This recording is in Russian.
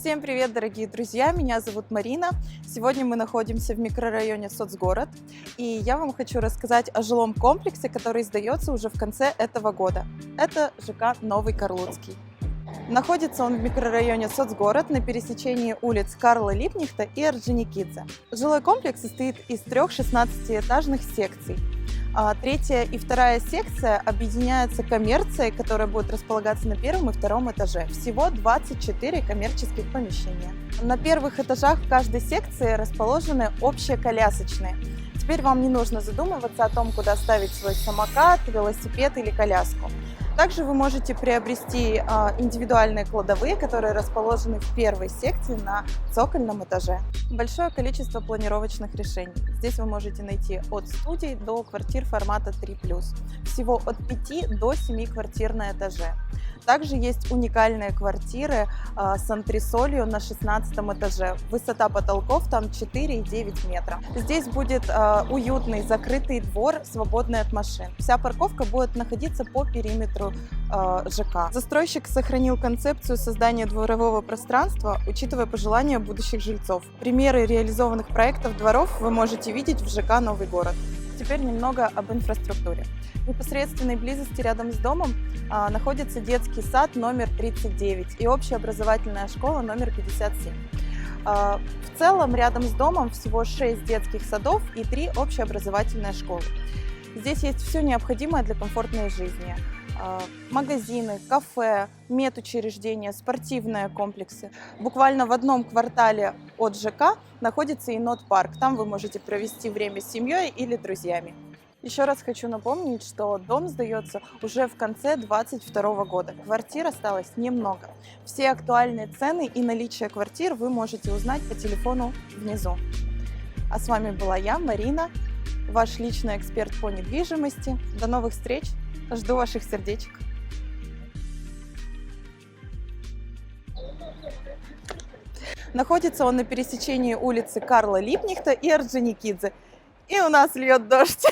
Всем привет, дорогие друзья! Меня зовут Марина. Сегодня мы находимся в микрорайоне Соцгород. И я вам хочу рассказать о жилом комплексе, который сдается уже в конце этого года. Это ЖК Новый Карлуцкий. Находится он в микрорайоне Соцгород на пересечении улиц Карла Липкнехта и Орджоникидзе. Жилой комплекс состоит из трех 16-этажных секций. Третья и вторая секция объединяются коммерцией, которая будет располагаться на первом и втором этаже. Всего 24 коммерческих помещения. На первых этажах в каждой секции расположены общие колясочные. Теперь вам не нужно задумываться о том, куда ставить свой самокат, велосипед или коляску. Также вы можете приобрести индивидуальные кладовые, которые расположены в первой секции на цокольном этаже. Большое количество планировочных решений. Здесь вы можете найти от студий до квартир формата 3+. Всего от 5 до 7 квартир на этаже. Также есть уникальные квартиры с антресолью на 16 этаже. Высота потолков там 4,9 метра. Здесь будет уютный закрытый двор, свободный от машин. Вся парковка будет находиться по периметру ЖК. Застройщик сохранил концепцию создания дворового пространства, учитывая пожелания будущих жильцов. Примеры реализованных проектов дворов вы можете видеть в ЖК Новый Город. Теперь немного об инфраструктуре. В непосредственной близости рядом с домом находится детский сад номер 39 и общеобразовательная школа номер 57. В целом рядом с домом всего 6 детских садов и 3 общеобразовательные школы. Здесь есть все необходимое для комфортной жизни. Магазины, кафе, медучреждения, спортивные комплексы. Буквально в одном квартале от ЖК находится енот-парк. Там вы можете провести время с семьей или друзьями. Еще раз хочу напомнить, что дом сдается уже в конце 2022 года. Квартир осталось немного. Все актуальные цены и наличие квартир вы можете узнать по телефону внизу. А с вами была я, Марина, ваш личный эксперт по недвижимости. До новых встреч! Жду ваших сердечек. Находится он на пересечении улицы Карла Липкнехта и Орджоникидзе. И у нас льет дождь.